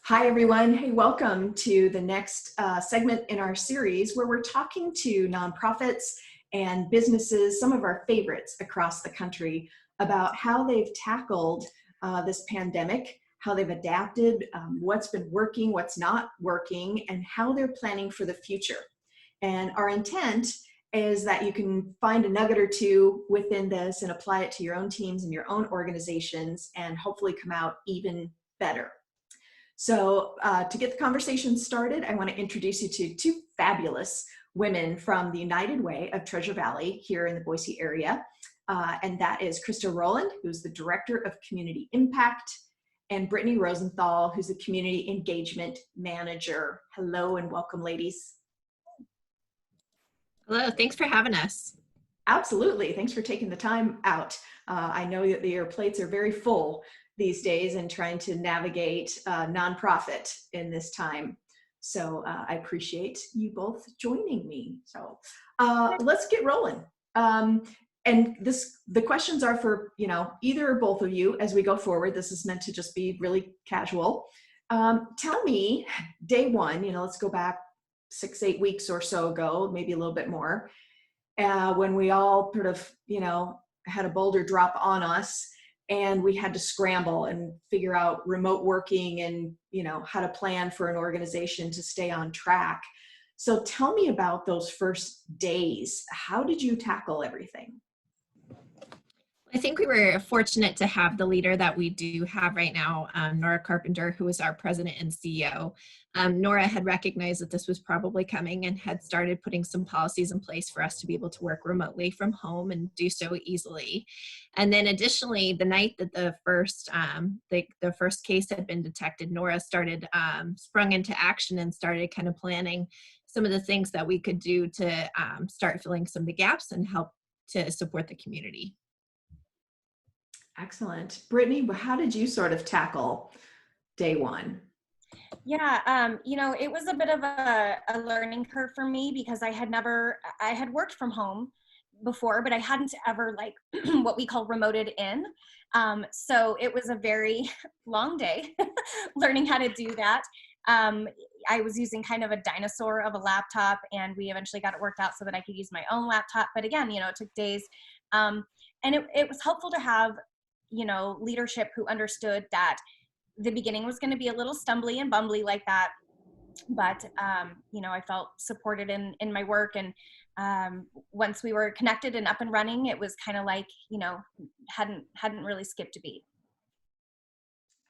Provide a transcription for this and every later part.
Hi, everyone. Hey, welcome to the next segment in our series where we're talking to nonprofits and businesses, some of our favorites across the country, about how they've tackled this pandemic, how they've adapted, what's been working, what's not working, and how they're planning for the future. And our intent is that you can find a nugget or two within this and apply it to your own teams and your own organizations and hopefully come out even better. So to get the conversation started, I want to introduce you to two fabulous women from the United Way of Treasure Valley here in the Boise area. And that is Krista Rowland, who's the Director of Community Impact, and Brittany Rosenthal, who's the Community Engagement Manager. Hello and welcome, ladies. Hello, thanks for having us. Absolutely. Thanks for taking the time out. I know that your plates are very full these days and trying to navigate nonprofit in this time. So I appreciate you both joining me. So let's get rolling. And the questions are for, either or both of you as we go forward. This is meant to just be really casual. Tell me, day one, let's go back 6-8 weeks or so ago, maybe a little bit more, when we all sort of, had a boulder drop on us and we had to scramble and figure out remote working and, how to plan for an organization to stay on track. So tell me about those first days. How did you tackle everything? I think we were fortunate to have the leader that we do have right now, Nora Carpenter, who is our president and CEO. Nora had recognized that this was probably coming and had started putting some policies in place for us to be able to work remotely from home and do so easily. And then additionally, the night that the first case had been detected, Nora sprung into action and started kind of planning some of the things that we could do to start filling some of the gaps and help to support the community. Excellent. Brittany, how did you sort of tackle day one? Yeah, it was a bit of a learning curve for me because I had worked from home before, but I hadn't ever what we call remoted in. So it was a very long day learning how to do that. I was using kind of a dinosaur of a laptop, and we eventually got it worked out so that I could use my own laptop. But again, it took days. And it was helpful to have leadership who understood that the beginning was going to be a little stumbly and bumbly like that, but I felt supported in my work, and once we were connected and up and running, it was kind of like hadn't really skipped a beat.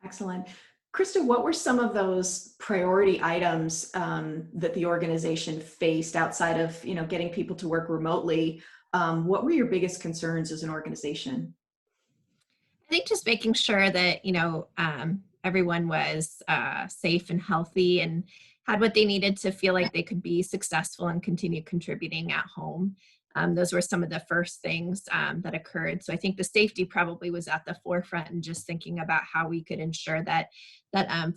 Excellent. Krista, what were some of those priority items that the organization faced outside of getting people to work remotely? What were your biggest concerns as an organization? I think just making sure that, everyone was safe and healthy and had what they needed to feel like they could be successful and continue contributing at home. Those were some of the first things that occurred. So I think the safety probably was at the forefront, and just thinking about how we could ensure that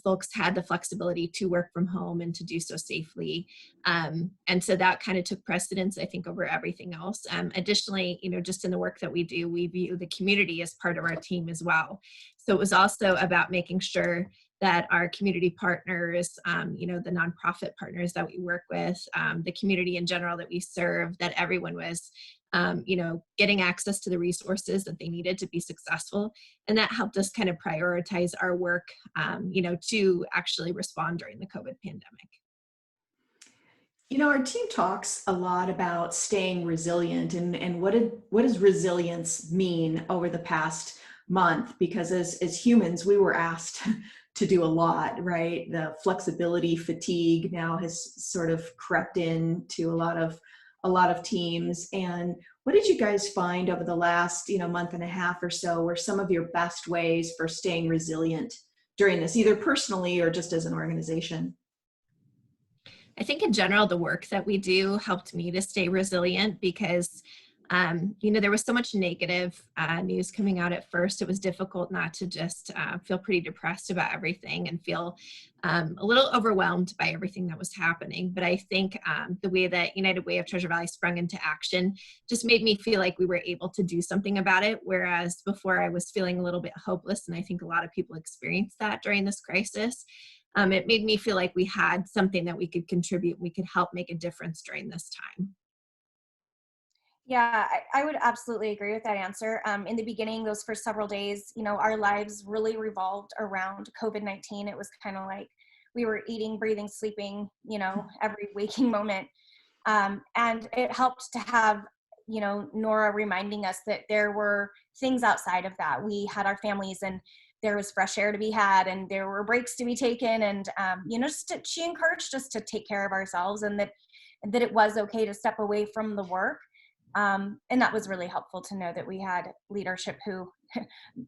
folks had the flexibility to work from home and to do so safely. And so that kind of took precedence, I think, over everything else. Additionally, just in the work that we do, we view the community as part of our team as well. So it was also about making sure that our community partners, the nonprofit partners that we work with, the community in general that we serve, that everyone was, getting access to the resources that they needed to be successful. And that helped us kind of prioritize our work, to actually respond during the COVID pandemic. Our team talks a lot about staying resilient, and what does resilience mean over the past month? Because as humans, we were asked to do a lot, right? The flexibility fatigue now has sort of crept in to a lot of teams. And what did you guys find over the last, month and a half or so were some of your best ways for staying resilient during this, either personally or just as an organization? I think in general, the work that we do helped me to stay resilient because there was so much negative news coming out at first. It was difficult not to just feel pretty depressed about everything and feel a little overwhelmed by everything that was happening. But I think the way that United Way of Treasure Valley sprung into action just made me feel like we were able to do something about it. Whereas before I was feeling a little bit hopeless, and I think a lot of people experienced that during this crisis. it made me feel like we had something that we could contribute. We could help make a difference during this time. Yeah, I would absolutely agree with that answer. In the beginning, those first several days, our lives really revolved around COVID-19. It was kind of like we were eating, breathing, sleeping, every waking moment. And it helped to have, Nora reminding us that there were things outside of that. We had our families, and there was fresh air to be had, and there were breaks to be taken. And, she encouraged us to take care of ourselves, and that it was okay to step away from the work. And that was really helpful to know that we had leadership who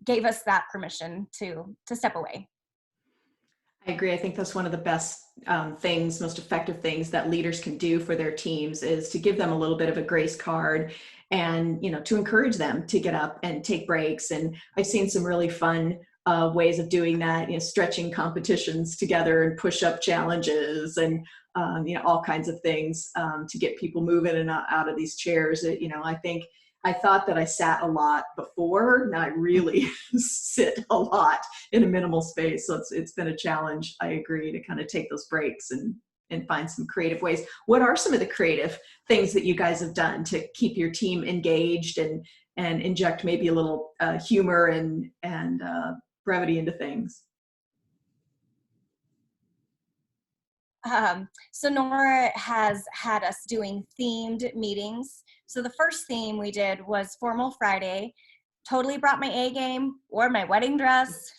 gave us that permission to step away. I agree. I think that's one of the best things, most effective things that leaders can do for their teams, is to give them a little bit of a grace card, and to encourage them to get up and take breaks. And I've seen some really fun ways of doing that, stretching competitions together and push-up challenges, and all kinds of things to get people moving and out of these chairs. I thought that I sat a lot before. Now I really sit a lot in a minimal space. So it's been a challenge. I agree, to kind of take those breaks and find some creative ways. What are some of the creative things that you guys have done to keep your team engaged and inject maybe a little humor and brevity into things? So Nora has had us doing themed meetings. So the first theme we did was Formal Friday. Totally brought my A game, wore my wedding dress,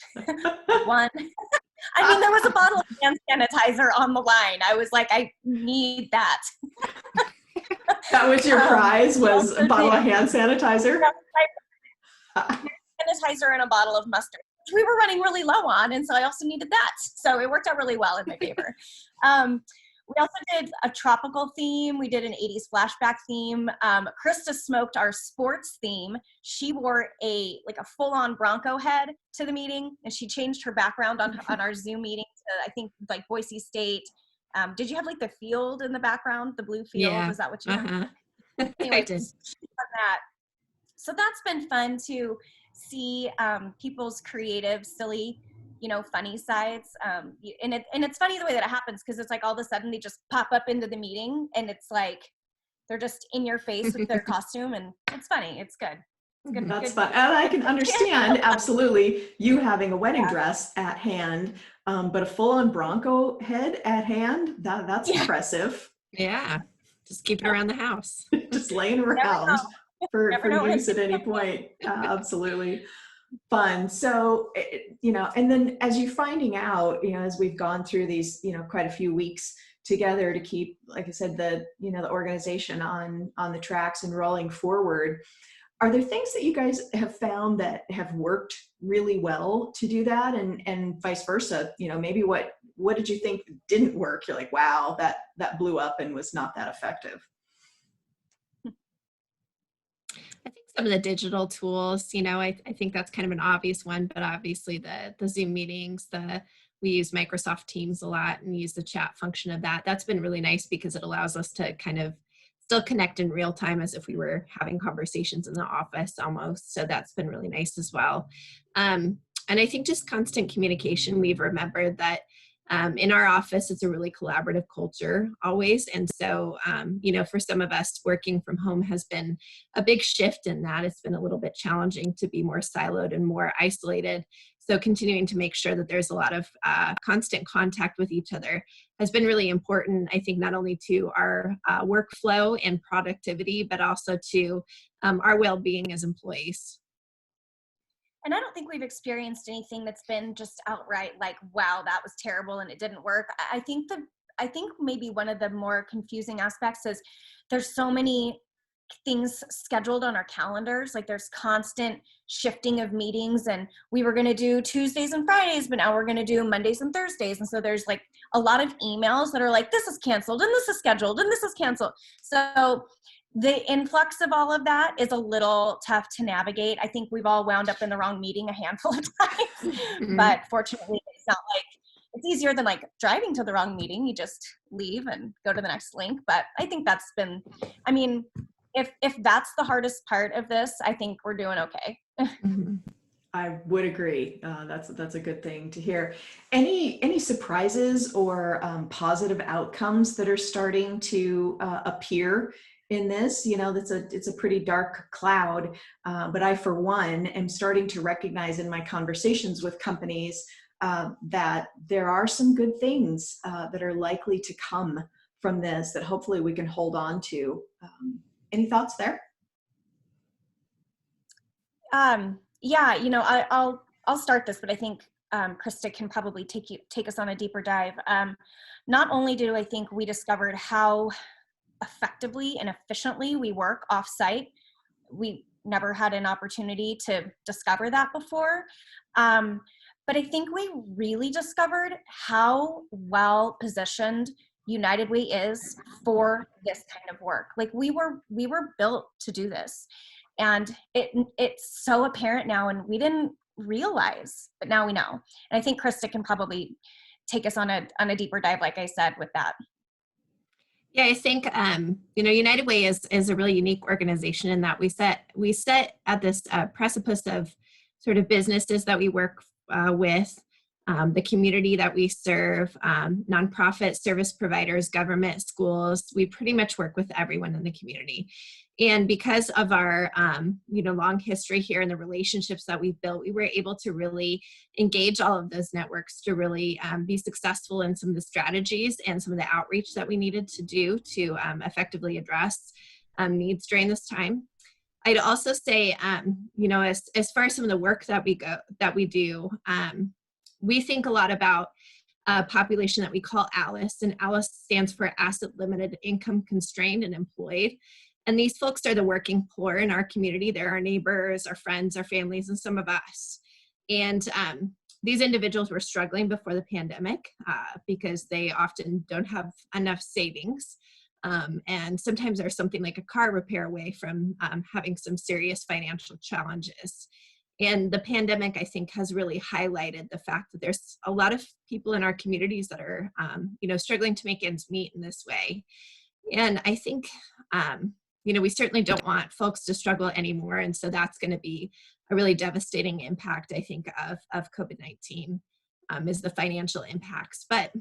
won. There was a bottle of hand sanitizer on the line. I was like, I need that. That was your prize, was a bottle of hand sanitizer? Sanitizer and a bottle of mustard, which we were running really low on, and so I also needed that. So it worked out really well in my favor. We also did a tropical theme. We did an 80s flashback theme. Krista smoked our sports theme. She wore a full-on Bronco head to the meeting, and she changed her background on our Zoom meeting to, I think, like Boise State. Did you have the field in the background, the blue field? Yeah. Was that what you had? Anyway, I did. That. So that's been fun to see people's creative, silly, funny sides. And it's funny the way that it happens, because it's like all of a sudden they just pop up into the meeting, and it's like they're just in your face with their costume, and it's funny. It's good. It's good. That's fun. And I can understand absolutely you having a wedding dress at hand, but a full-on Bronco head at hand, that's impressive. Yeah. Just keep it around the house. Just laying around for use at any point. Absolutely. Fun. So, and then as you're finding out, as we've gone through these, quite a few weeks together to keep, like I said, the organization on the tracks and rolling forward, are there things that you guys have found that have worked really well to do that, and vice versa? Maybe what did you think didn't work? You're like, wow, that blew up and was not that effective. I think some of the digital tools, I think that's kind of an obvious one, but obviously the Zoom meetings, we use Microsoft Teams a lot and use the chat function of that. That's been really nice because it allows us to kind of still connect in real time as if we were having conversations in the office almost. So that's been really nice as well. And I think just constant communication. We've remembered that in our office, it's a really collaborative culture always. And so, for some of us, working from home has been a big shift in that. It's been a little bit challenging to be more siloed and more isolated. So continuing to make sure that there's a lot of constant contact with each other has been really important, I think, not only to our workflow and productivity, but also to our well-being as employees. And I don't think we've experienced anything that's been just outright like, wow, that was terrible and it didn't work. I think maybe one of the more confusing aspects is there's so many things scheduled on our calendars. Like there's constant shifting of meetings, and we were going to do Tuesdays and Fridays, but now we're going to do Mondays and Thursdays. And so there's like a lot of emails that are like, this is canceled and this is scheduled and this is canceled. So the influx of all of that is a little tough to navigate. I think we've all wound up in the wrong meeting a handful of times, but fortunately it's not like, it's easier than like driving to the wrong meeting. You just leave and go to the next link. But I think that's been, if that's the hardest part of this, I think we're doing okay. I would agree. That's a good thing to hear. Any surprises or positive outcomes that are starting to appear in this? You know, it's a pretty dark cloud, but I, for one, am starting to recognize in my conversations with companies that there are some good things that are likely to come from this that hopefully we can hold on to. Any thoughts there? Yeah, I'll start this, but I think Krista can probably take us on a deeper dive. Not only do I think we discovered how effectively and efficiently we work offsite, we never had an opportunity to discover that before. But I think we really discovered how well positioned United Way is for this kind of work. Like we were built to do this. And it's so apparent now, and we didn't realize, but now we know. And I think Krista can probably take us on a deeper dive, like I said, with that. Yeah, I think United Way is a really unique organization in that we set at this precipice of sort of businesses that we work with, the community that we serve, nonprofit service providers, government, schools. We pretty much work with everyone in the community. And because of our long history here and the relationships that we've built, we were able to really engage all of those networks to really be successful in some of the strategies and some of the outreach that we needed to do to effectively address needs during this time. I'd also say, as far as some of the work that we do, we think a lot about a population that we call ALICE, and ALICE stands for Asset Limited, Income Constrained, and Employed. And these folks are the working poor in our community. They're our neighbors, our friends, our families, and some of us. And these individuals were struggling before the pandemic because they often don't have enough savings. And sometimes they're something like a car repair away from having some serious financial challenges. And the pandemic, I think, has really highlighted the fact that there's a lot of people in our communities that are, struggling to make ends meet in this way. And I think, we certainly don't want folks to struggle anymore. And so that's going to be a really devastating impact, I think, of COVID-19 is the financial impacts. But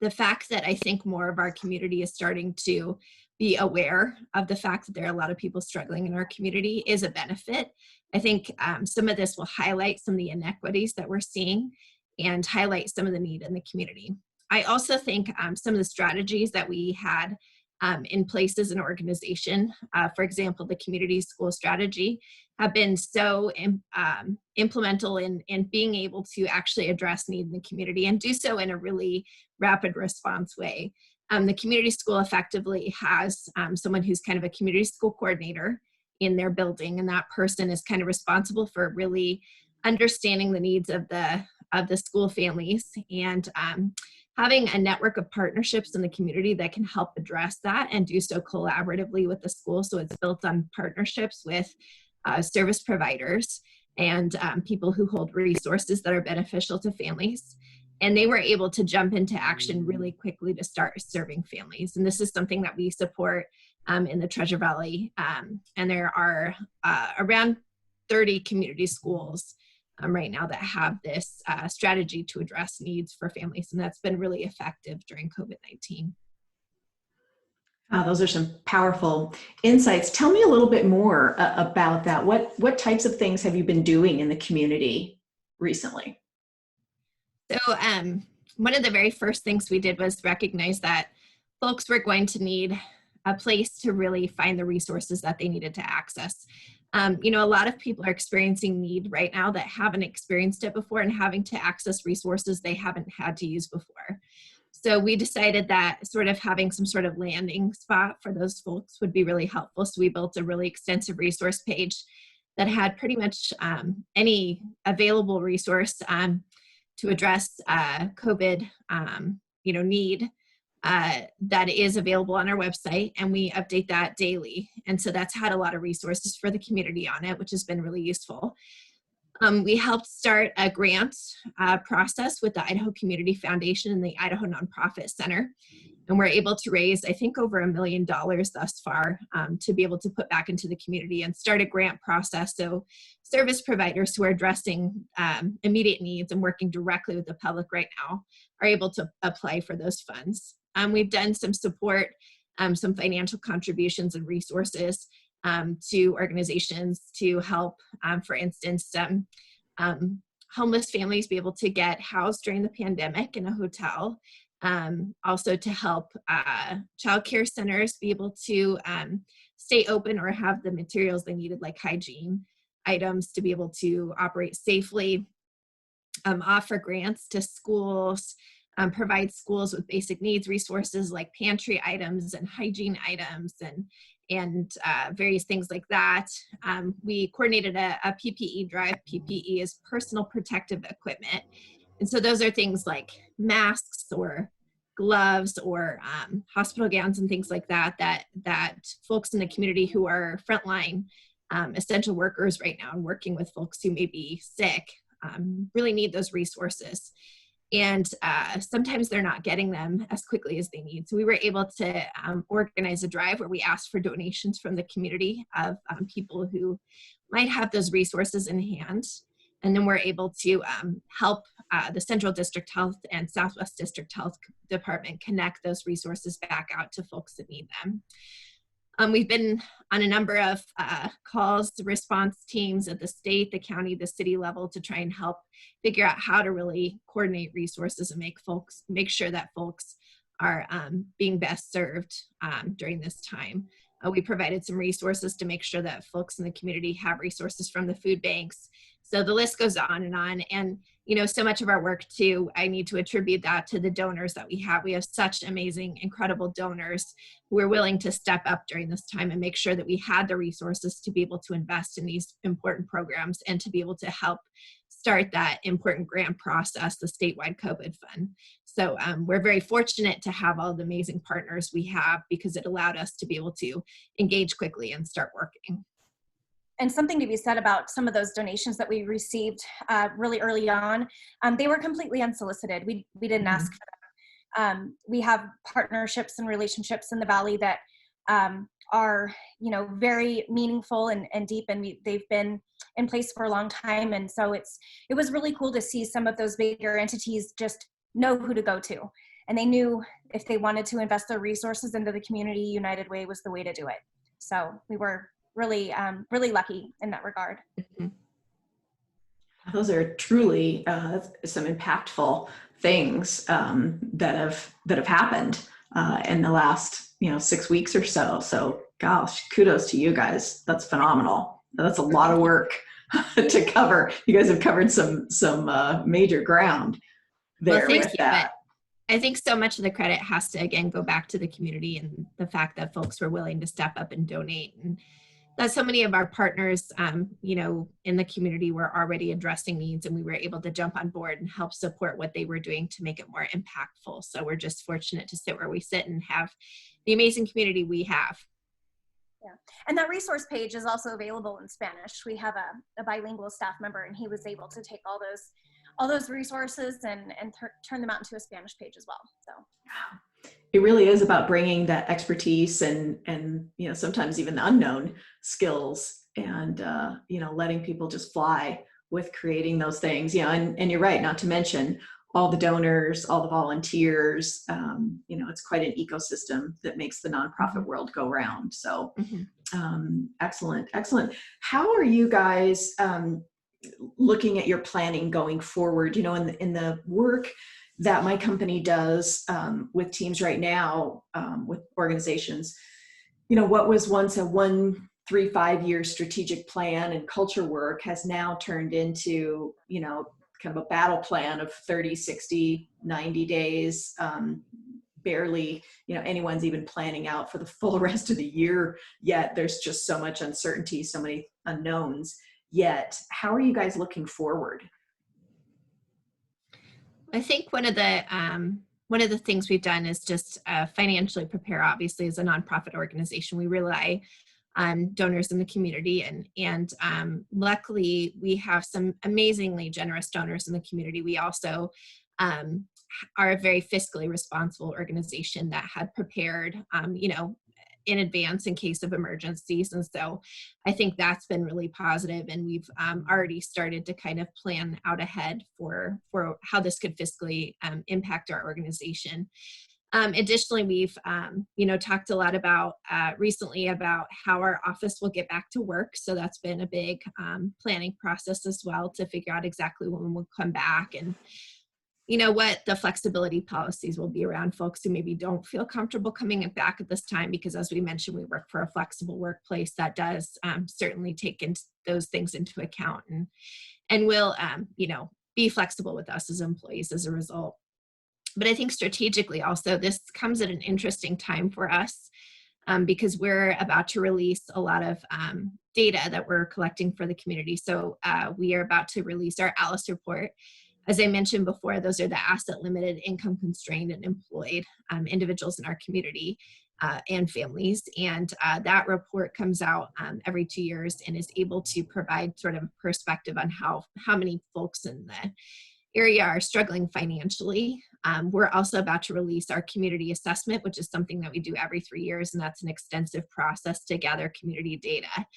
the fact that I think more of our community is starting to be aware of the fact that there are a lot of people struggling in our community is a benefit. I think some of this will highlight some of the inequities that we're seeing and highlight some of the need in the community. I also think some of the strategies that we had in place as an organization, for example, the community school strategy, have been so implemental in being able to actually address need in the community and do so in a really rapid response way. The community school effectively has someone who's kind of a community school coordinator in their building, and that person is kind of responsible for really understanding the needs of the school families and having a network of partnerships in the community that can help address that and do so collaboratively with the school. So it's built on partnerships with service providers and people who hold resources that are beneficial to families. And they were able to jump into action really quickly to start serving families. And this is something that we support in the Treasure Valley. And there are around 30 community schools right now that have this strategy to address needs for families. And that's been really effective during COVID-19. Those are some powerful insights. Tell me a little bit more about that. What types of things have you been doing in the community recently? So one of the very first things we did was recognize that folks were going to need a place to really find the resources that they needed to access. A lot of people are experiencing need right now that haven't experienced it before and having to access resources they haven't had to use before. So we decided that sort of having some sort of landing spot for those folks would be really helpful. So we built a really extensive resource page that had pretty much any available resource to address COVID, need that is available on our website, and we update that daily. And so that's had a lot of resources for the community on it, which has been really useful. We helped start a grant process with the Idaho Community Foundation and the Idaho Nonprofit Center. And we're able to raise, I think, over $1 million thus far to be able to put back into the community and start a grant process. So service providers who are addressing immediate needs and working directly with the public right now are able to apply for those funds. We've done some support, some financial contributions and resources to organizations to help, for instance, homeless families be able to get housed during the pandemic in a hotel. Also to help childcare centers be able to stay open or have the materials they needed, like hygiene items, to be able to operate safely. Offer grants to schools, provide schools with basic needs resources like pantry items and hygiene items and various things like that. We coordinated a PPE drive. PPE is personal protective equipment. And so those are things like masks or gloves or hospital gowns and things like that, that folks in the community who are frontline essential workers right now and working with folks who may be sick really need those resources. And sometimes they're not getting them as quickly as they need. So we were able to organize a drive where we asked for donations from the community of people who might have those resources in hand. And then we're able to help the Central District Health and Southwest District Health Department connect those resources back out to folks that need them. We've been on a number of calls to response teams at the state, the county, the city level to try and help figure out how to really coordinate resources and make sure that folks are being best served during this time. We provided some resources to make sure that folks in the community have resources from the food banks. So the list goes on. And, you know, so much of our work too, I need to attribute that to the donors that we have. We have such amazing, incredible donors who are willing to step up during this time and make sure that we had the resources to be able to invest in these important programs and to be able to help start that important grant process, the statewide COVID fund. So we're very fortunate to have all the amazing partners we have because it allowed us to be able to engage quickly and start working. And something to be said about some of those donations that we received really early on, they were completely unsolicited. We didn't ask for them. We have partnerships and relationships in the Valley that are, you know, very meaningful and deep, and they've been in place for a long time. And so it was really cool to see some of those bigger entities just know who to go to. And they knew if they wanted to invest their resources into the community, United Way was the way to do it. So we were really, really lucky in that regard. Mm-hmm. Those are truly some impactful things that have happened in the last 6 weeks or so. So, gosh, kudos to you guys. That's phenomenal. That's a lot of work to cover. You guys have covered some major ground there. Well, with that. I think so much of the credit has to, again, go back to the community and the fact that folks were willing to step up and donate. And that so many of our partners, in the community were already addressing needs, and we were able to jump on board and help support what they were doing to make it more impactful. So we're just fortunate to sit where we sit and have the amazing community we have. Yeah, and that resource page is also available in Spanish. We have a bilingual staff member, and he was able to take all those resources and turn them out into a Spanish page as well. So it really is about bringing that expertise and sometimes even the unknown skills and letting people just fly with creating those things. And you're right, not to mention all the donors, all the volunteers. It's quite an ecosystem that makes the nonprofit world go round. So excellent. How are you guys looking at your planning going forward? In the work that my company does with teams right now, with organizations, what was once a 1, 3, 5 year strategic plan and culture work has now turned into, kind of a battle plan of 30, 60, 90 days. Barely, anyone's even planning out for the full rest of the year yet. There's just so much uncertainty, so many unknowns yet. How are you guys looking forward? I think one of the things we've done is just financially prepare. Obviously, as a nonprofit organization, we rely on donors in the community, and luckily we have some amazingly generous donors in the community. We also are a very fiscally responsible organization that had prepared, in advance in case of emergencies. And so I think that's been really positive, and we've already started to kind of plan out ahead for how this could fiscally impact our organization. Additionally, we've talked a lot about recently about how our office will get back to work. So that's been a big planning process as well, to figure out exactly when we'll come back, and what the flexibility policies will be around folks who maybe don't feel comfortable coming back at this time, because as we mentioned, we work for a flexible workplace that does certainly take those things into account, and will be flexible with us as employees as a result. But I think strategically also, this comes at an interesting time for us because we're about to release a lot of data that we're collecting for the community. So we are about to release our ALICE report. As I mentioned before, those are the asset limited, income constrained, and employed individuals in our community and families. And that report comes out every 2 years and is able to provide sort of a perspective on how many folks in the area are struggling financially. We're also about to release our community assessment, which is something that we do every 3 years, and that's an extensive process to gather community data.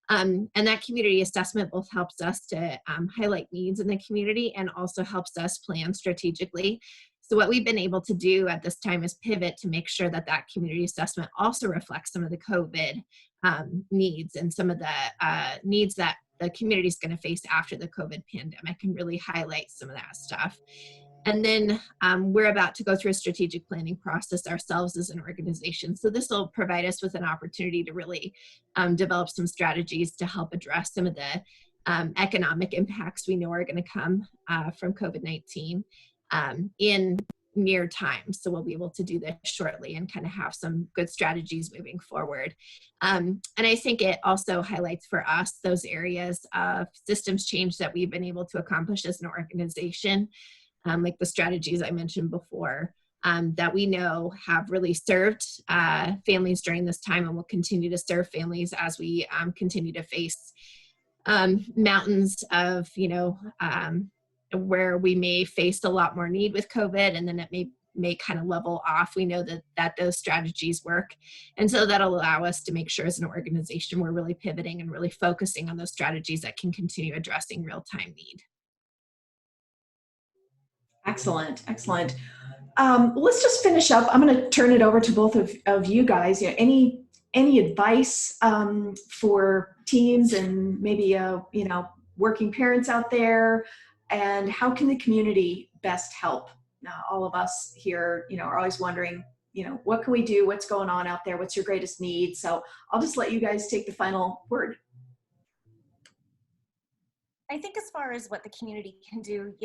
And that community assessment both helps us to highlight needs in the community and also helps us plan strategically. So what we've been able to do at this time is pivot to make sure that that community assessment also reflects some of the COVID needs and some of the needs that the community is going to face after the COVID pandemic, and really highlight some of that stuff. And then we're about to go through a strategic planning process ourselves as an organization. So this will provide us with an opportunity to really develop some strategies to help address some of the economic impacts we know are going to come from COVID-19 in near time. So we'll be able to do this shortly and kind of have some good strategies moving forward. And I think it also highlights for us those areas of systems change that we've been able to accomplish as an organization. Like the strategies I mentioned before, that we know have really served families during this time, and will continue to serve families as we continue to face mountains of, where we may face a lot more need with COVID, and then it may kind of level off. We know that those strategies work. And so that'll allow us to make sure as an organization, we're really pivoting and really focusing on those strategies that can continue addressing real-time need. Excellent, excellent. Let's just finish up. I'm going to turn it over to both of you guys. Any advice for teens and maybe working parents out there, and how can the community best help? Now, all of us here, are always wondering, what can we do? What's going on out there? What's your greatest need? So I'll just let you guys take the final word. I think as far as what the community can do,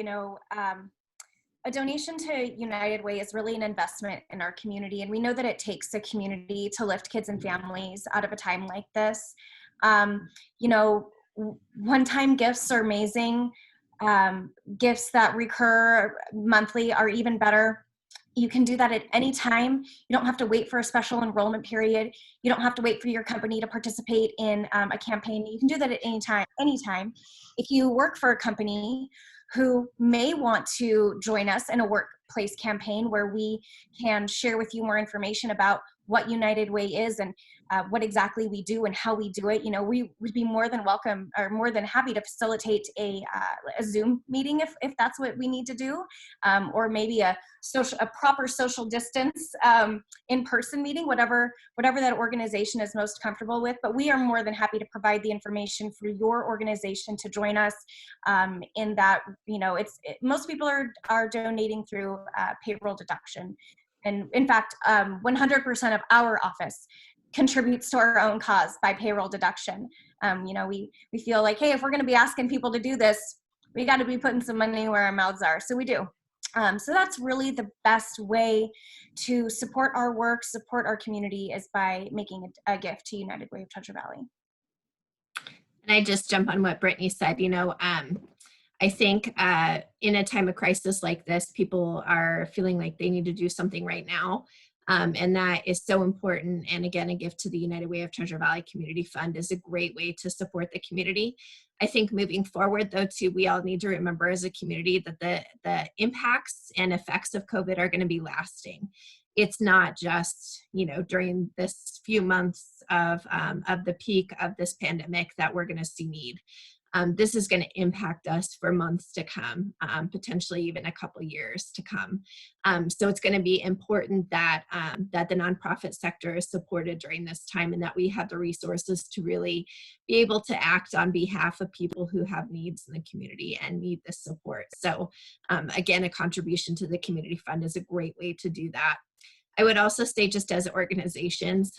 a donation to United Way is really an investment in our community. And we know that it takes a community to lift kids and families out of a time like this. One-time gifts are amazing. Gifts that recur monthly are even better. You can do that at any time. You don't have to wait for a special enrollment period. You don't have to wait for your company to participate in a campaign. You can do that at any time. If you work for a company who may want to join us in a workplace campaign where we can share with you more information about what United Way is and what exactly we do and how we do it, we would be more than welcome or more than happy to facilitate a Zoom meeting if that's what we need to do, or maybe a proper social distance in-person meeting, whatever that organization is most comfortable with. But we are more than happy to provide the information for your organization to join us in that. Most people are donating through payroll deduction. And in fact, 100% of our office contributes to our own cause by payroll deduction. We feel like, hey, if we're going to be asking people to do this, we got to be putting some money where our mouths are. So we do. So that's really the best way to support our work, support our community, is by making a gift to United Way of Treasure Valley. And I just jump on what Brittany said. I think in a time of crisis like this, people are feeling like they need to do something right now. And that is so important. And again, a gift to the United Way of Treasure Valley Community Fund is a great way to support the community. I think moving forward, though, too, we all need to remember as a community that the impacts and effects of COVID are going to be lasting. It's not just, you know, during this few months of the peak of this pandemic that we're going to see need. This is going to impact us for months to come, potentially even a couple years to come. So it's going to be important that that the nonprofit sector is supported during this time, and that we have the resources to really be able to act on behalf of people who have needs in the community and need this support. So again, a contribution to the community fund is a great way to do that. I would also say, just as organizations,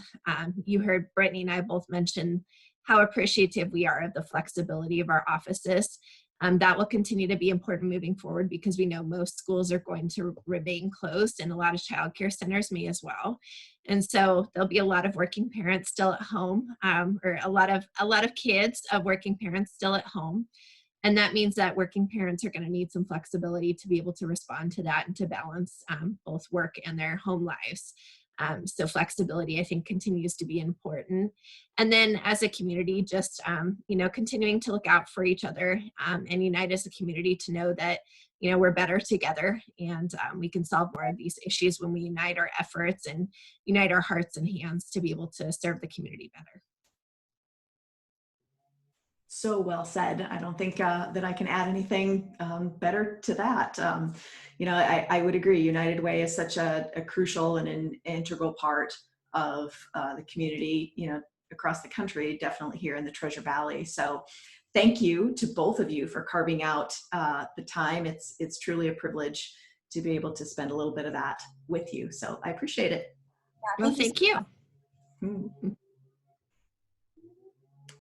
you heard Brittany and I both mention how appreciative we are of the flexibility of our offices. That will continue to be important moving forward, because we know most schools are going to remain closed, and a lot of childcare centers may as well. And so there'll be a lot of working parents still at home, or a lot of kids of working parents still at home. And that means that working parents are going to need some flexibility to be able to respond to that and to balance both work and their home lives. So flexibility, I think, continues to be important. And then as a community, just, you know, continuing to look out for each other and unite as a community to know that, you know, we're better together, and we can solve more of these issues when we unite our efforts and unite our hearts and hands to be able to serve the community better. So well said. I don't think that I can add anything better to that. You know, I would agree. United Way is such a crucial and an integral part of the community, you know, across the country, definitely here in the Treasure Valley. So thank you to both of you for carving out the time. It's truly a privilege to be able to spend a little bit of that with you. So I appreciate it. Yeah, Well, thank you. thank you. Mm.